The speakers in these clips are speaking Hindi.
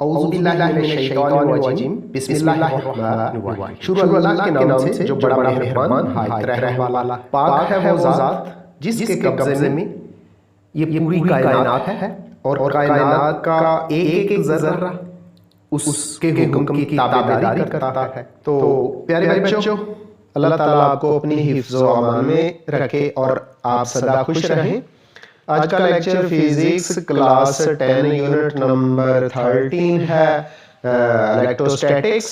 औज़ुबिल्लाहिमिनश्शैतानिर्रजीम बिस्मिल्लाहिर्रहमानिर्रहीम। शुरू अल्लाह के नाम से जो बड़ा मेहरबान हायत रहने वाला। पाक है वो ज़ात जिसके कब्ज़े में ये पूरी कायनात है और कायनात का एक एक ज़र्रा उसके हुक्म की ताबेदारी करता है। तो प्यारे बच्चों, अल्लाह ताला आपको अपनी हिफ्ज़ व अमान में रखे और आप सदा खुश रहें। आज का lecture physics class 10 unit number 13 है, इलेक्ट्रोस्टैटिक्स।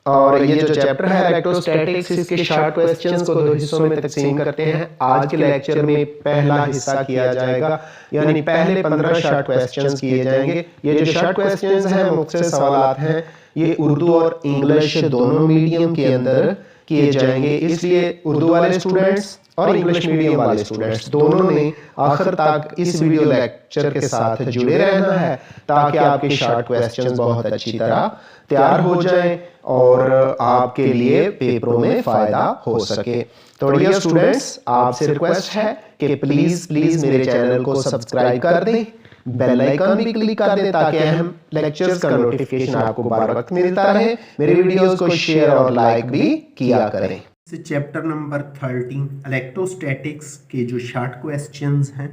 और ये जो चैप्टर है इलेक्ट्रोस्टैटिक्स, इसके शॉर्ट क्वेश्चंस को दो हिस्सों में तकसीम करते हैं। आज के लेक्चर में पहला हिस्सा किया जाएगा, यानी पहले 15 शॉर्ट क्वेश्चंस किए जाएंगे। ये जो शॉर्ट क्वेश्चंस हैं, मुख्तसर सवालात हैं, ये उर्दू और इंग्लिश दोनों मीडियम के अंदर किए जाएंगे। इसलिए उर्दू वाले स्टूडेंट्स और इंग्लिश मीडियम वाले स्टूडेंट्स दोनों ने आखिर तक इस वीडियो लेक्चर के साथ जुड़े रहना है, ताकि आपके शॉर्ट क्वेश्चंस बहुत अच्छी तरह तैयार हो जाएं और आपके लिए पेपरों में फ़ायदा हो सके। तो डियर स्टूडेंट्स, आपसे रिक्वेस्ट है कि प्लीज़ मेरे चैनल को सब्सक्राइब कर दें, बेल आइकन भी क्लिक कर दें, ताकि अहम लेक्चर्स का नोटिफिकेशन आपको बार वक्त मिलता रहे। मेरे वीडियोस को शेयर और लाइक भी किया करें। चैप्टर नंबर 13 इलेक्ट्रोस्टैटिक्स के जो शॉर्ट क्वेश्चंस हैं,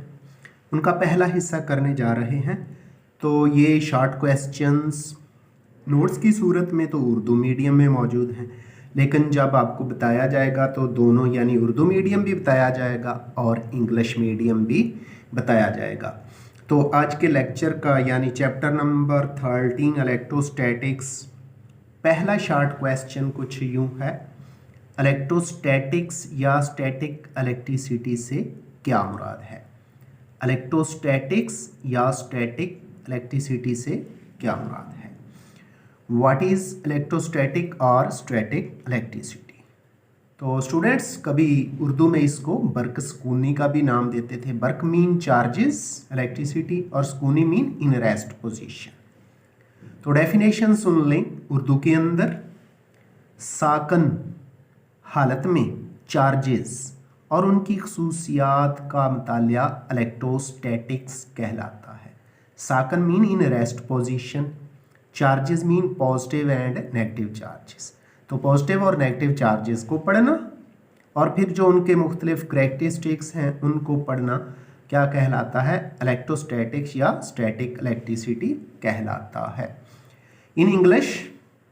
उनका पहला हिस्सा करने जा रहे हैं। तो ये शॉर्ट क्वेश्चंस नोट्स की सूरत में तो उर्दू मीडियम में मौजूद हैं, लेकिन जब आपको बताया जाएगा तो दोनों, यानी उर्दू मीडियम भी बताया जाएगा और इंग्लिश मीडियम भी बताया जाएगा। तो आज के लेक्चर का, यानी चैप्टर नंबर 13 इलेक्ट्रोस्टैटिक्स, पहला शॉर्ट क्वेश्चन कुछ यूँ है: इलेक्ट्रोस्टैटिक्स या स्टैटिक इलेक्ट्रिसिटी से क्या मुराद है? इलेक्ट्रोस्टैटिक्स या स्टैटिक इलेक्ट्रिसिटी से क्या मुराद है? व्हाट इज़ इलेक्ट्रोस्टैटिक और स्टैटिक इलेक्ट्रिसिटी? तो स्टूडेंट्स, कभी उर्दू में इसको बर्क सकूनी का भी नाम देते थे। बर्क मीन चार्जेस इलेक्ट्रिसिटी और सकूनी मीन इन रेस्ट पोजीशन। तो डेफिनेशन सुन लें उर्दू के अंदर: साकन हालत में चार्जेस और उनकी खसूसियात का मुतालिया इलेक्ट्रोस्टैटिक्स कहलाता है। साकन mean in rest position, charges mean positive and negative charges. तो पॉजिटिव और नेगेटिव चार्जेस को पढ़ना और फिर जो उनके मुख्तलिफ करैक्टरिस्टिक्स हैं उनको पढ़ना क्या कहलाता है? इलेक्ट्रोस्टैटिक्स या स्टैटिक इलेक्ट्रिसिटी कहलाता है। In English,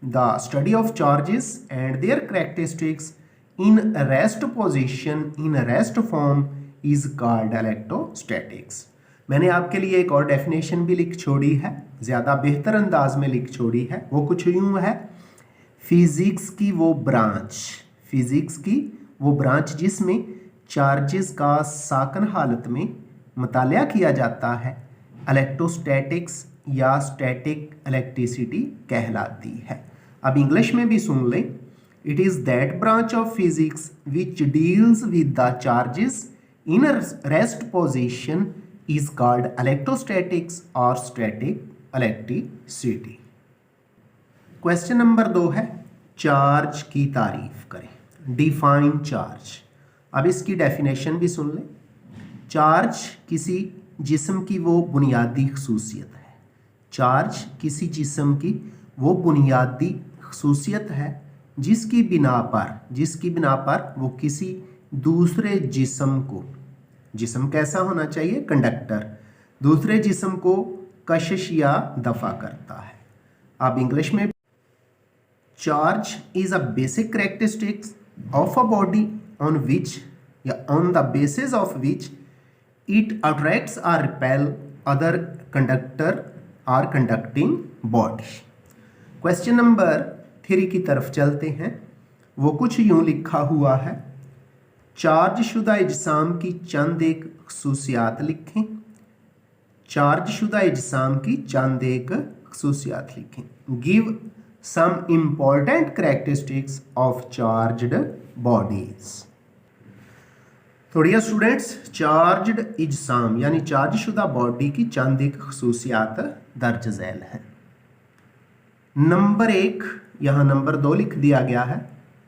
the study of charges and their characteristics in rest position in rest form is called electrostatics। मैंने आपके लिए एक और डेफिनेशन भी लिख छोड़ी है, ज़्यादा बेहतर अंदाज में लिख छोड़ी है। वो कुछ यूँ है: फिजिक्स की वो ब्रांच जिसमें चार्जेस का साकन हालत में मुतालिया किया जाता है, इलेक्ट्रोस्टैटिक्स या स्टैटिक इलेक्ट्रिसिटी कहलाती है। अब इंग्लिश में भी सुन लें: It is that branch of physics which deals with the charges in a rest position is called electrostatics or static electricity। Question number 2 है, चार्ज की तारीफ करें। Define charge. अब इसकी डेफिनेशन भी सुन लें। चार्ज किसी जिस्म की वो बुनियादी खसूसियत है। चार्ज किसी जिस्म की वो बुनियादी खसूसियत है जिसकी बिना पर वो किसी दूसरे जिस्म को, जिस्म कैसा होना चाहिए? कंडक्टर, दूसरे जिस्म को कशिश या दफा करता है। अब इंग्लिश में, charge is a basic characteristics of a body on which या on the basis of which it attracts और रिपेल अदर कंडक्टर और कंडक्टिंग बॉडी। क्वेश्चन नंबर 3 की तरफ चलते हैं। वो कुछ यूँ लिखा हुआ है: चार्ज शुदा इजसाम की चंद एक खसूसियात लिखें। चार्ज शुदा इजसाम की चंद एक खसूसियात लिखें। Give some important characteristics of charged bodies. तो डियर स्टूडेंट्स, चार्ज्ड इजसाम यानी चार्ज शुदा बॉडी की चंद एक खसूसियात दर्ज झैल है। नंबर 1, यहाँ नंबर 2 लिख दिया गया है,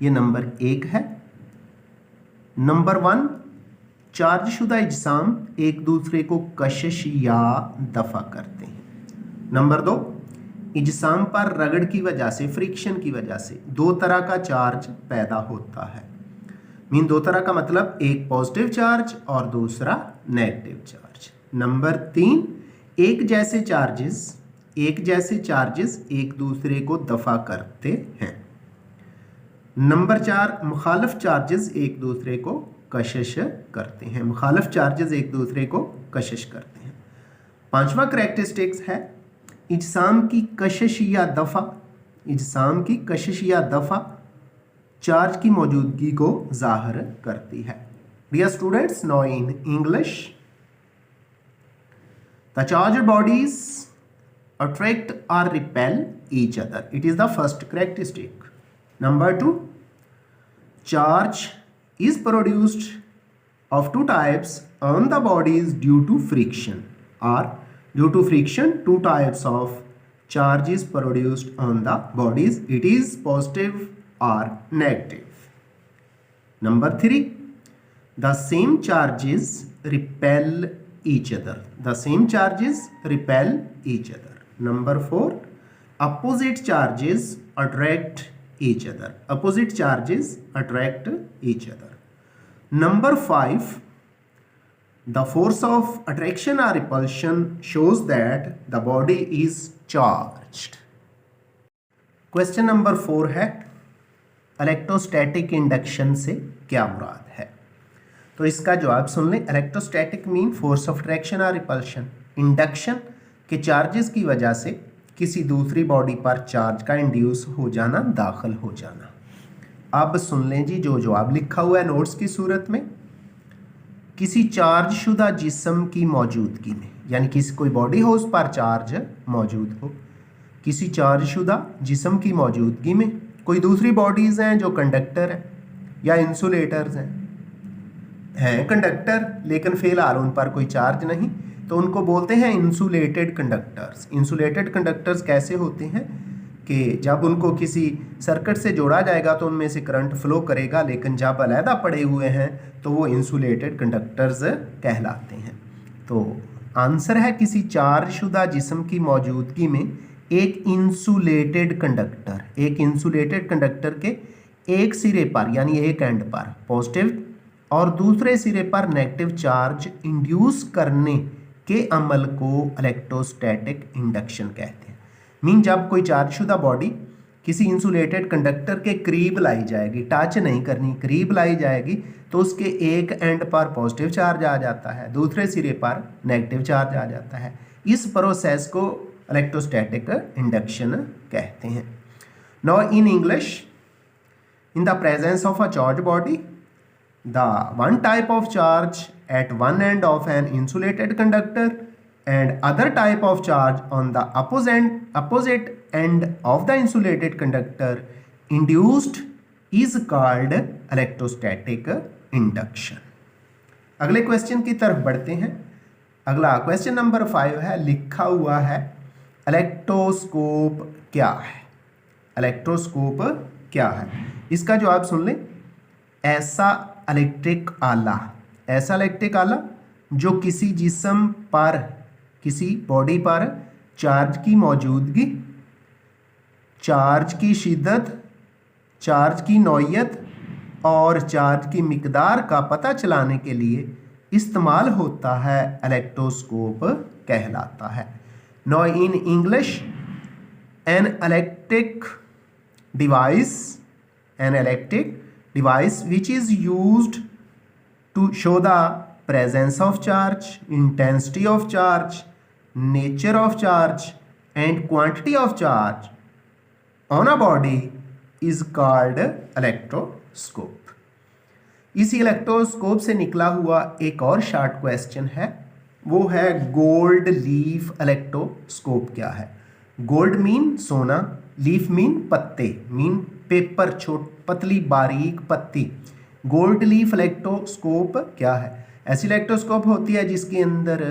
ये नंबर 1 है। नंबर 1, चार्ज शुदा इजसाम एक दूसरे को कशिश या दफा करते हैं। नंबर 2, इजसाम पर रगड़ की वजह से, फ्रिक्शन की वजह से दो तरह का चार्ज पैदा होता है। मीन दो तरह का मतलब एक पॉजिटिव चार्ज और दूसरा नेगेटिव चार्ज। नंबर 3, एक जैसे चार्जेस एक दूसरे को दफा करते हैं। नंबर 4, मुखालिफ चार्जेस एक दूसरे को कशिश करते हैं। मुखालिफ चार्जेस एक दूसरे को कशिश करते हैं। 5वां करैक्टरिस्टिक्स है इजसाम की कशिश या दफा चार्ज की मौजूदगी को जाहिर करती है। Dear students, now in English, the charged bodies attract or repel each other. It is the first characteristic. Number 2, charge is produced of two types on the bodies due to friction, or due to friction two types of charge is produced on the bodies. It is positive or negative. Number 3, the same charges repel each other. Number 4, opposite charges attract each other. Number 5, the force of attraction or repulsion shows that the body is charged. Question number 4 है इलेक्ट्रोस्टैटिक इंडक्शन से क्या मुराद है। तो इसका जवाब सुन लें। Electrostatic mean force of attraction और रिपल्शन। इंडक्शन के चार्जेस की वजह से किसी दूसरी बॉडी पर चार्ज का इंड्यूस हो जाना, दाखिल हो जाना। अब सुन लें जी जो जवाब लिखा हुआ है नोट्स की सूरत में। किसी चार्ज शुदा जिस्म की मौजूदगी में, यानी किसी कोई बॉडी हो उस पर चार्ज मौजूद हो, किसी चार्ज शुदा जिस्म की मौजूदगी में कोई दूसरी बॉडीज़ हैं जो कंडक्टर हैं या इंसुलेटर्स हैं कंडक्टर, लेकिन फ़िलहाल उन पर कोई चार्ज नहीं, तो उनको बोलते हैं इंसुलेटेड कंडक्टर्स। इंसुलेटेड कंडक्टर्स कैसे होते हैं कि जब उनको किसी सर्किट से जोड़ा जाएगा तो उनमें से करंट फ्लो करेगा, लेकिन जब अलहदा पड़े हुए हैं तो वो इंसुलेटेड कंडक्टर्स कहलाते हैं। तो आंसर है किसी चार्ज शुदा जिस्म की मौजूदगी में एक इंसुलेटेड कंडक्टर के एक सिरे पर, यानी एक एंड पर पॉजिटिव और दूसरे सिरे पर नेगेटिव चार्ज इंड्यूस करने के अमल को इलेक्ट्रोस्टैटिक इंडक्शन कहते हैं। मीन जब कोई चार्जशुदा बॉडी किसी इंसुलेटेड कंडक्टर के करीब लाई जाएगी, टच नहीं करनी, करीब लाई जाएगी, तो उसके एक एंड पर पॉजिटिव चार्ज आ जाता है, दूसरे सिरे पर नेगेटिव चार्ज आ जाता है। इस प्रोसेस को इलेक्ट्रोस्टैटिक इंडक्शन कहते हैं। Now in English, in the presence of a charge body, the one type of charge at one end of an insulated conductor and other type of charge on the opposite end of the insulated conductor induced is called electrostatic induction. अगले क्वेश्चन की तरफ बढ़ते हैं। अगला क्वेश्चन नंबर 5 है, लिखा हुआ है इलेक्ट्रोस्कोप क्या है। इलेक्ट्रोस्कोप क्या है, इसका जवाब सुन लें। ऐसा इलेक्ट्रिक आला जो किसी जिस्म पर, किसी बॉडी पर चार्ज की मौजूदगी, चार्ज की शिद्दत, चार्ज की नौयत और चार्ज की मिकदार का पता चलाने के लिए इस्तेमाल होता है, इलेक्ट्रोस्कोप कहलाता है। Now in English, an electric device which is used to show the presence of charge, intensity of charge, nature of charge and quantity of charge on a body is called electroscope. इसी इलेक्ट्रोस्कोप से निकला हुआ एक और शॉर्ट क्वेश्चन है, वो है गोल्ड लीफ इलेक्ट्रोस्कोप क्या है। गोल्ड मीन सोना, लीफ मीन पत्ते, मीन पेपर, पतली बारीक पत्ती। गोल्ड लीफ इलेक्ट्रोस्कोप क्या है। ऐसी इलेक्ट्रोस्कोप होती है जिसके अंदर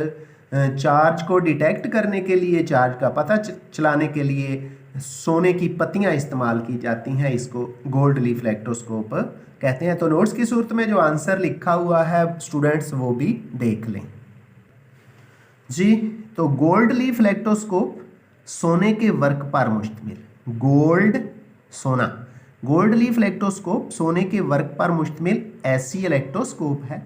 चार्ज को डिटेक्ट करने के लिए, चार्ज का पता चलाने के लिए सोने की पत्तियां इस्तेमाल की जाती हैं, इसको गोल्ड लीफ इलेक्ट्रोस्कोप कहते हैं। तो नोट्स की सूरत में जो आंसर लिखा हुआ है स्टूडेंट्स वो भी देख लें जी। तो गोल्ड लीफ इलेक्ट्रोस्कोप सोने के वर्क पर मुश्तमिल, गोल्ड सोना, गोल्ड लीफ इलेक्ट्रोस्कोप सोने के वर्क पर मुश्तमिल ऐसी इलेक्ट्रोस्कोप है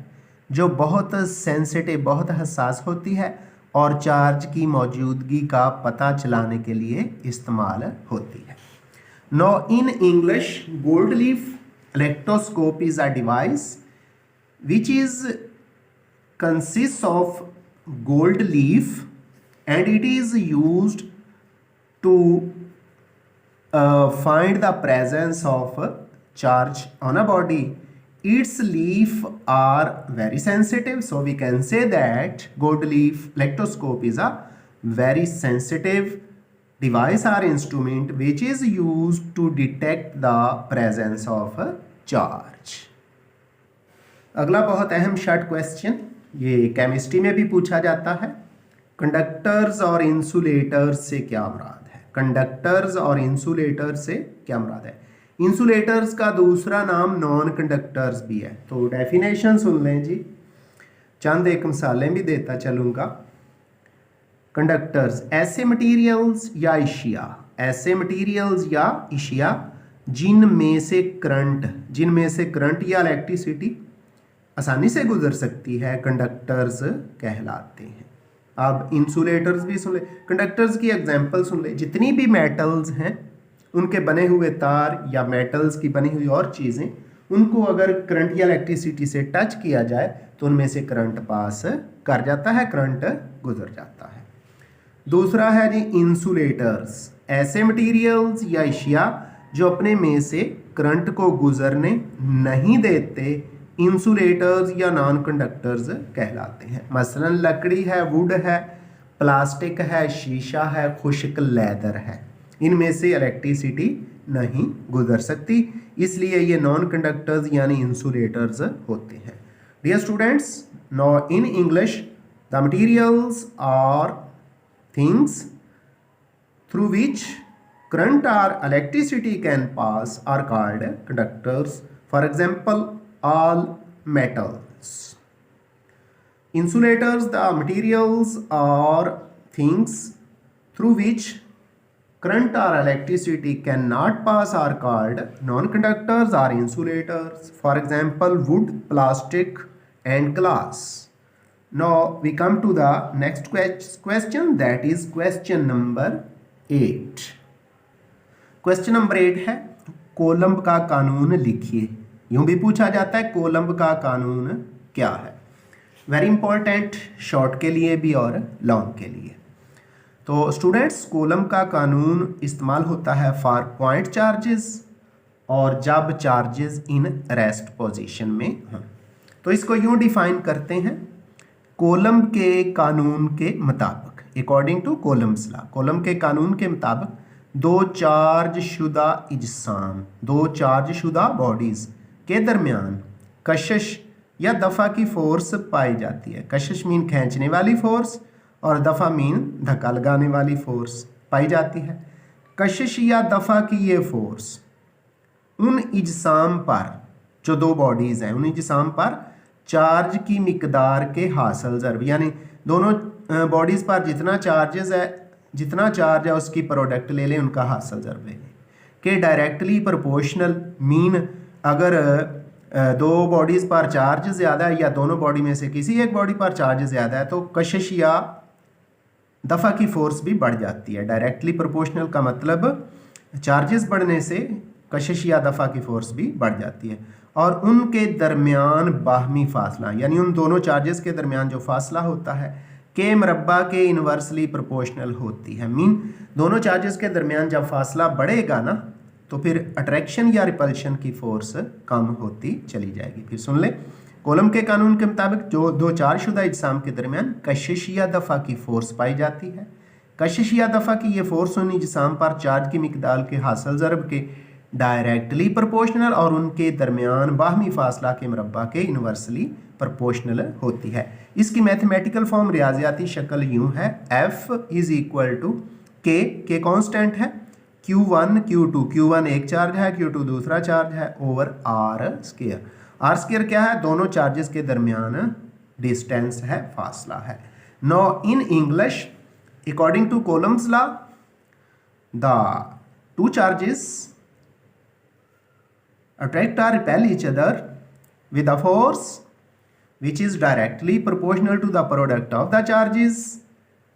जो बहुत सेंसिटिव, बहुत हसास होती है और चार्ज की मौजूदगी का पता चलाने के लिए इस्तेमाल होती है। Now in English, gold leaf electroscope is a device which is consists of gold leaf and it is used to find the presence of charge on a body. Its leaf are very sensitive, so we can say that gold leaf electroscope is a very sensitive device or instrument which is used to detect the presence of charge. अगला बहुत अहम शॉर्ट क्वेश्चन, ये केमिस्ट्री में भी पूछा जाता है। कंडक्टर्स और इंसुलेटर्स से क्या मुराद है? कंडक्टर्स और इंसुलेटर्स से क्या मुराद है? इंसुलेटर्स का दूसरा नाम नॉन कंडक्टर्स भी है। तो डेफिनेशन सुन लें जी, चंद एक मिसालें भी देता चलूँगा। कंडक्टर्स ऐसे मटेरियल्स या इशिया, ऐसे मटेरियल्स या इशिया जिनमें से करंट या इलेक्ट्रिसिटी आसानी से गुजर सकती है, कंडक्टर्स कहलाते हैं। अब इंसुलेटर्स भी सुन ले, कंडक्टर्स की एग्जांपल सुन ले। जितनी भी मेटल्स हैं उनके बने हुए तार या मेटल्स की बनी हुई और चीज़ें, उनको अगर करंट या इलेक्ट्रिसिटी से टच किया जाए तो उनमें से करंट पास कर जाता है, करंट गुजर जाता है। दूसरा है जी इंसुलेटर्स, ऐसे मटेरियल्स या इशिया जो अपने में से करंट को गुजरने नहीं देते, इंसुलेटर्स या नॉन कंडक्टर्स कहलाते हैं। मसलन लकड़ी है, वुड है, प्लास्टिक है, शीशा है, खुश्क लेदर है, इनमें से इलेक्ट्रिसिटी नहीं गुजर सकती, इसलिए ये नॉन कंडक्टर्स यानी इंसुलेटर्स होते हैं। Dear students, now in English the materials are things through which current और electricity can pass are called conductors. For example, all metals. Insulators, the materials or things through which current or electricity cannot pass are called non-conductors or insulators. For example, wood, plastic and glass. Now we come to the next question, that is question number 8. Question number 8 है, कोलम्ब का कानून लिखिए। यूं भी पूछा जाता है कोलम्ब का कानून क्या है। वेरी इंपॉर्टेंट, शॉर्ट के लिए भी और लॉन्ग के लिए। तो स्टूडेंट्स, कोलम्ब का कानून इस्तेमाल होता है फॉर पॉइंट चार्जेस और जब चार्जेस इन रेस्ट पोजीशन में हों। तो इसको यूं डिफाइन करते हैं, कोलम्ब के कानून के मुताबिक, according to Coulomb's law, coulomb के कानून के मुताबिक दो चार्ज शुदा बॉडीज के दरमियान कशिश या दफ़ा की फोर्स पाई जाती है। कशिश मीन खींचने वाली फोर्स और दफ़ा मीन धक्का लगाने वाली फोर्स पाई जाती है। कशिश या दफ़ा की ये फोर्स उन इजसाम पर, जो दो बॉडीज़ हैं, उन इजसाम पर चार्ज की मिकदार के हासिल ज़रब, यानी दोनों बॉडीज़ पर जितना चार्ज है उसकी प्रोडक्ट ले लें, उनका हासिल ज़रब ले लें, के डायरेक्टली प्रोपोर्शनल। मीन अगर दो बॉडीज़ पर चार्ज ज़्यादा है या दोनों बॉडी में से किसी एक बॉडी पर चार्ज ज़्यादा है तो कशिश या दफ़ा की फोर्स भी बढ़ जाती है। डायरेक्टली प्रोपोर्शनल का मतलब चार्जेस बढ़ने से कशिश या दफ़ा की फोर्स भी बढ़ जाती है। और उनके दरमियान बाहमी फासला, यानी उन दोनों चार्जेस के दरमियान जो फासला होता है के मरबा के इन्वर्सली प्रोपोर्शनल होती है। मीन दोनों चार्जेस के दरमियान जब फासला बढ़ेगा ना तो फिर अट्रैक्शन या रिपल्शन की फोर्स कम होती चली जाएगी। फिर सुन ले, कोलम्ब के कानून के मुताबिक जो दो चार्जशुदा इजसाम के दरमियान कशिश या दफ़ा की फोर्स पाई जाती है। कशिश या दफ़ा की ये फोर्स उन इजसाम पर चार्ज की मिकदार के हासिल ज़रब के डायरेक्टली प्रोपोर्शनल और उनके दरमियान बाहमी फासला के मरबा के इन्वर्सली प्रोपोर्शनल होती है। इसकी मैथमेटिकल फॉर्म रियाजियाती शक्ल यूँ है, F इज़ इक्वल टू के कॉन्स्टेंट है, Q1 Q1 एक चार्ज है, Q2 दूसरा चार्ज है, ओवर R स्क्वायर क्या है? दोनों चार्जेस के दरमियान डिस्टेंस है, फासला है। No in English, according to Coulomb's law, the two charges attract or repel each other with a force which is directly proportional to the product of the charges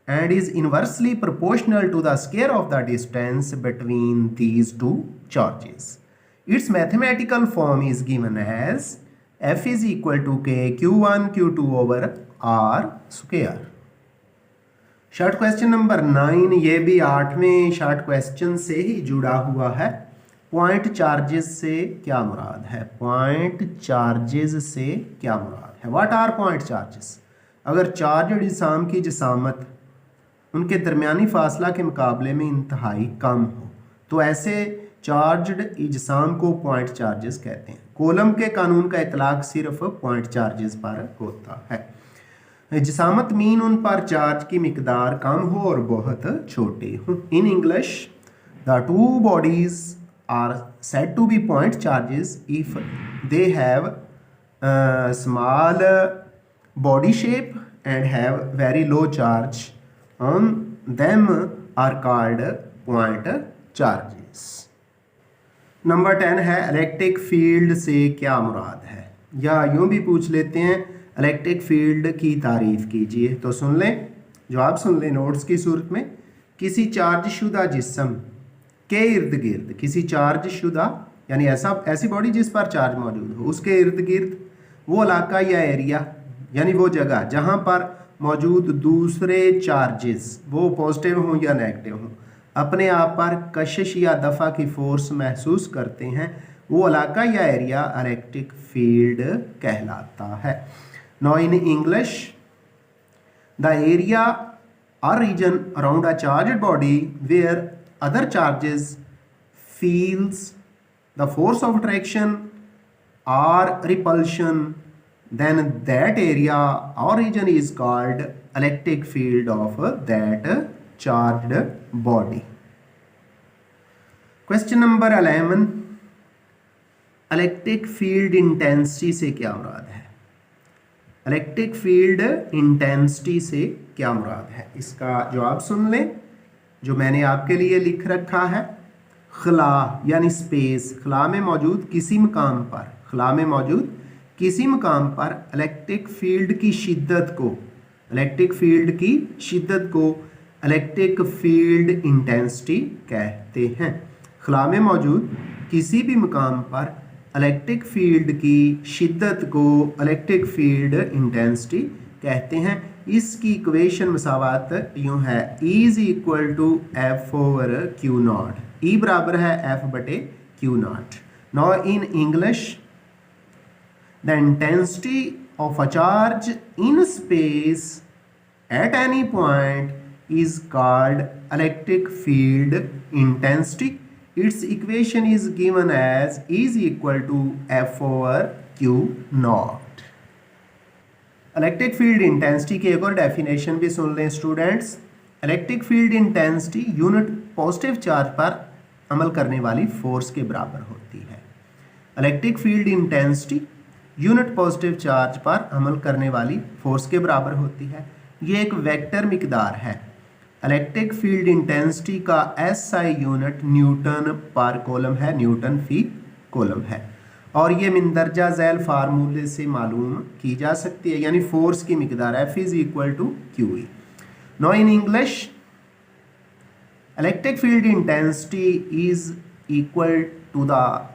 and is inversely proportional to the square of the distance between these two charges. Its mathematical form is given as F is equal to K Q1 Q2 over R square. Short question number 9, ये भी 8वें शॉर्ट क्वेश्चन से ही जुड़ा हुआ है। पॉइंट चार्जेस से क्या मुराद है? पॉइंट चार्जेस से क्या मुराद है? What are point charges? अगर चार्ज जिसाम की जिसामत उनके दरमियानी फासला के मुकाबले में इंतहाई कम हो तो ऐसे चार्ज्ड इजसाम को पॉइंट चार्जेस कहते हैं। कोलम के कानून का इतलाक सिर्फ पॉइंट चार्जेस पर होता है। जिसामत मीन उन पर चार्ज की मिकदार कम हो और बहुत छोटे हों। In English the two bodies are said to be point charges if they have small body shape and have very low charge on them are called point charges. Number 10 है इलेक्ट्रिक फील्ड से क्या मुराद है? या यूं भी पूछ लेते हैं इलेक्ट्रिक फील्ड की तारीफ कीजिए। तो सुन लें, जवाब सुन लें नोट्स की सूरत में। किसी चार्ज शुदा जिस्म के इर्द गिर्द, किसी चार्ज शुदा यानी ऐसी बॉडी जिस पर चार्ज मौजूद हो, उसके इर्द गिर्द वो इलाका या एरिया यानी वो जगह जहाँ पर मौजूद दूसरे चार्जेस वो पॉजिटिव हों या नेगेटिव हों अपने आप पर कशिश या दफ़ा की फोर्स महसूस करते हैं, वो इलाका या एरिया इलेक्ट्रिक फील्ड कहलाता है। Now in English, the area or region around a charged body where other charges feels the force of attraction or repulsion, then that area or region is called electric field of that charged body. Question number 11, electric field intensity से क्या मुराद है? इलेक्ट्रिक फील्ड इंटेंसिटी से क्या मुराद है? इसका जवाब सुन लें जो मैंने आपके लिए लिख रखा है। खला यानी स्पेस, खला में मौजूद किसी मकाम पर, खला में मौजूद किसी मकाम पर इलेक्ट्रिक फील्ड की शिद्दत को, इलेक्ट्रिक फील्ड की शिद्दत को इलेक्ट्रिक फील्ड इंटेंसिटी कहते हैं। खला में मौजूद किसी भी मकाम पर इलेक्ट्रिक फील्ड की शिद्दत को इलेक्ट्रिक फील्ड इंटेंसिटी कहते हैं। इसकी इक्वेशन मसावात यूँ है, E is equal to F over q naught, E बराबर है एफ बटे q naught. Now in English the intensity of a charge in space at any point is called electric field intensity. Its equation is given as E is equal to F over Q naught. Electric field intensity की एक और डेफिनेशन भी सुन लें students. Electric field intensity unit positive charge पर अमल करने वाली फोर्स के बराबर होती है। Electric field intensity unit positive charge पर अमल करने वाली फोर्स के बराबर होती है। ये एक वेक्टर मिकदार है। इलेक्ट्रिक फील्ड इंटेंसिटी का SI यूनिट न्यूटन पर कॉलम है, न्यूटन फी कॉलम है, और ये मिंदरजा झैल फार्मूले से मालूम की जा सकती है, यानी फोर्स की मिकदार F is equal to QE। Now in English electric field intensity is equal to the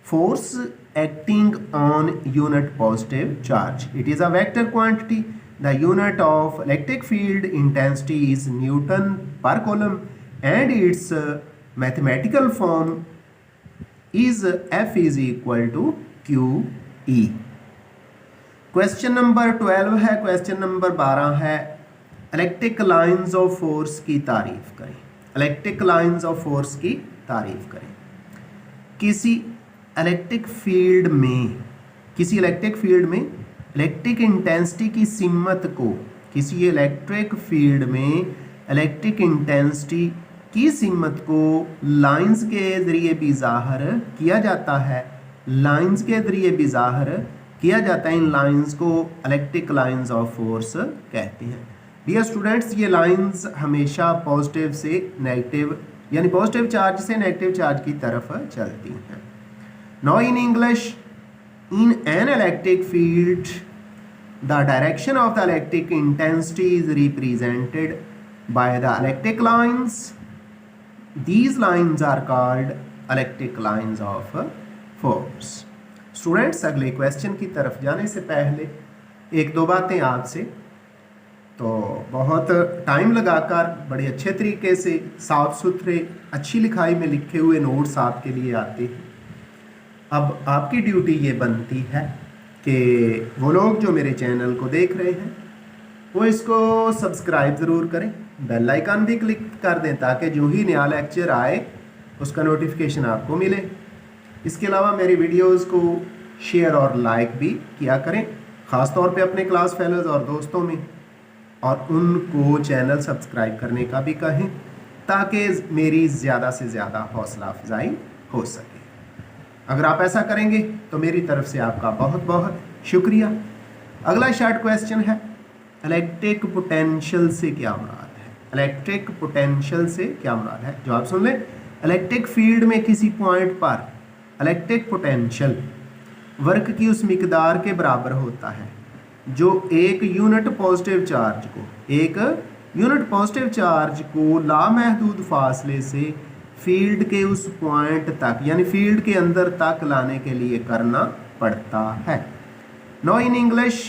force acting on unit positive charge. It is a vector quantity. The unit of electric field intensity is Newton per coulomb and its mathematical form is F is equal to QE. Question number 12 है, question number 12 है इलेक्ट्रिक लाइंस ऑफ फोर्स की तारीफ करें। इलेक्ट्रिक लाइंस ऑफ फोर्स की तारीफ करें। किसी इलेक्ट्रिक फील्ड में इलेक्ट्रिक इंटेंसिटी की सिमत को, किसी इलेक्ट्रिक फील्ड में इलेक्ट्रिक इंटेंसिटी की सिमत को लाइंस के ज़रिए भी ज़ाहिर किया जाता है। लाइंस के ज़रिए भी ज़ाहिर किया जाता है। इन लाइंस को इलेक्ट्रिक लाइंस ऑफ फोर्स कहते हैं। डियर स्टूडेंट्स, ये लाइंस हमेशा पॉजिटिव से नेगेटिव यानी पॉजिटिव चार्ज से नेगेटिव चार्ज की तरफ चलती हैं। Now in English, in an electric field the direction of the electric intensity is represented by the electric lines. These lines are called electric lines of force. Students, अगले क्वेश्चन की तरफ जाने से पहले एक दो बातें आपसे। तो बहुत टाइम लगाकर बड़े अच्छे तरीके से साफ सुथरे अच्छी लिखाई में लिखे हुए नोट्स आपके लिए आते हैं। अब आपकी ड्यूटी ये बनती है कि वो लोग जो मेरे चैनल को देख रहे हैं वो इसको सब्सक्राइब ज़रूर करें, बेल आइकन भी क्लिक कर दें ताकि जो ही नया लेक्चर आए उसका नोटिफिकेशन आपको मिले। इसके अलावा मेरी वीडियोस को शेयर और लाइक भी किया करें, ख़ास तौर पे अपने क्लास फेलोज़ और दोस्तों में, और उनको चैनल सब्सक्राइब करने का भी कहें ताकि मेरी ज़्यादा से ज़्यादा हौसला अफजाई हो सके। अगर आप ऐसा करेंगे तो मेरी तरफ से आपका बहुत बहुत शुक्रिया। अगला शॉर्ट क्वेश्चन है, इलेक्ट्रिक पोटेंशियल से क्या मुराद है? इलेक्ट्रिक पोटेंशियल से क्या मुराद है? जवाब सुन लें। इलेक्ट्रिक फील्ड में किसी पॉइंट पर इलेक्ट्रिक पोटेंशियल वर्क की उस मिकदार के बराबर होता है जो एक यूनिट पॉजिटिव चार्ज को लामहदूद फासले से फील्ड के उस पॉइंट तक यानी फील्ड के अंदर तक लाने के लिए करना पड़ता है। Now in English,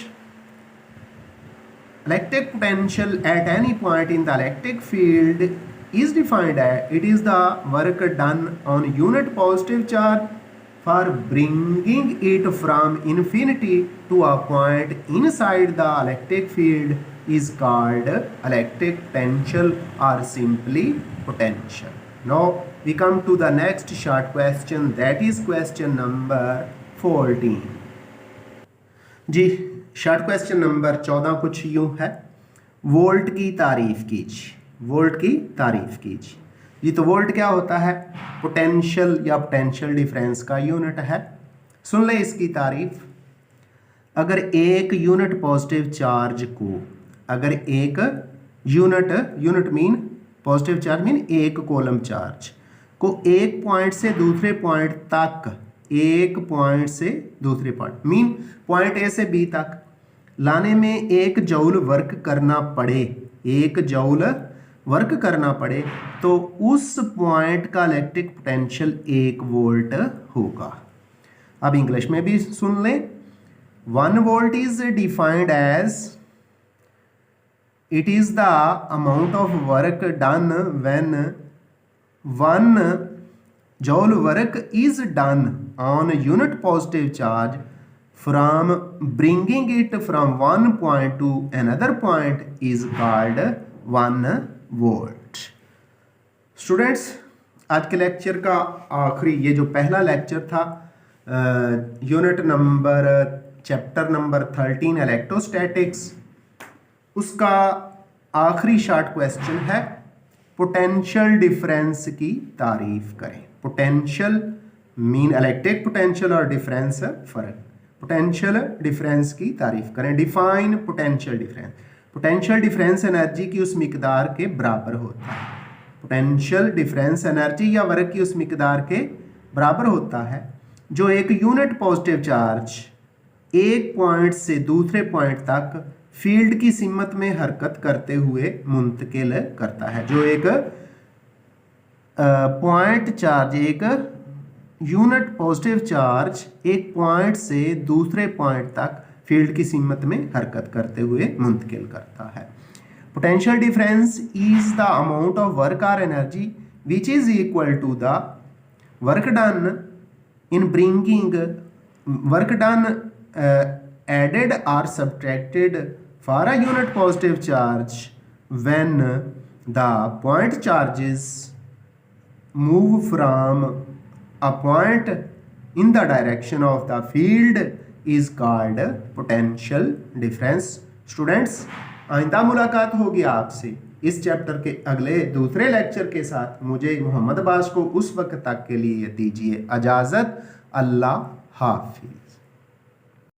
electric potential at any point in the electric field is defined as it is the work done on unit positive charge for bringing it from infinity to a point inside the electric field is called electric potential or simply potential. Now we come to the next short question, that is question number 14. जी, शॉर्ट क्वेश्चन नंबर 14 कुछ यूं है, वोल्ट की तारीफ कीजिए। वोल्ट की तारीफ कीजिए जी। तो वोल्ट क्या होता है? पोटेंशियल या पोटेंशियल डिफरेंस का यूनिट है। सुन ले इसकी तारीफ। अगर एक यूनिट पॉजिटिव चार्ज को, अगर एक unit mean positive charge mean एक कॉलम चार्ज को एक पॉइंट से दूसरे पॉइंट तक, एक पॉइंट से दूसरे पॉइंट मीन पॉइंट ए से बी तक लाने में 1 जूल वर्क करना पड़े, 1 जूल वर्क करना पड़े, तो उस पॉइंट का इलेक्ट्रिक पोटेंशियल 1 वोल्ट होगा। अब इंग्लिश में भी सुन लें। 1 volt is defined as it is the amount of work done when 1 joule work is done on unit positive charge from bringing it from one point to another point is called 1 volt. Students, आज के लेक्चर का आखिरी, ये जो पहला लेक्चर था unit number chapter number 13 electrostatics, उसका आखिरी शॉर्ट क्वेश्चन है, पोटेंशियल डिफरेंस की तारीफ करें। पोटेंशियल मीन इलेक्ट्रिक पोटेंशियल और डिफरेंस फर्क। पोटेंशियल डिफरेंस की तारीफ करें। Define potential difference. Potential difference energy की उस मिकदार के बराबर होता है। पोटेंशियल डिफरेंस एनर्जी या वर्क की उस मिकदार के बराबर होता है जो एक यूनिट पॉजिटिव चार्ज एक पॉइंट से दूसरे पॉइंट तक फील्ड की सिमत में हरकत करते हुए मुंतकिल करता है। जो एक पॉइंट चार्ज, एक यूनिट पॉजिटिव चार्ज एक पॉइंट से दूसरे पॉइंट तक फील्ड की सिमत में हरकत करते हुए मुंतकिल करता है। Potential difference is the amount of work और energy which is equal to the work done in bringing work done added और subtracted for a unit positive charge when the point charges move from a point in the direction of the field is called potential difference. Students, आइंदा मुलाकात होगी आपसे इस चैप्टर के अगले दूसरे लेक्चर के साथ। मुझे मोहम्मद अब्बास को उस वक्त तक के लिए दीजिए इजाज़त। अल्लाह हाफिज़।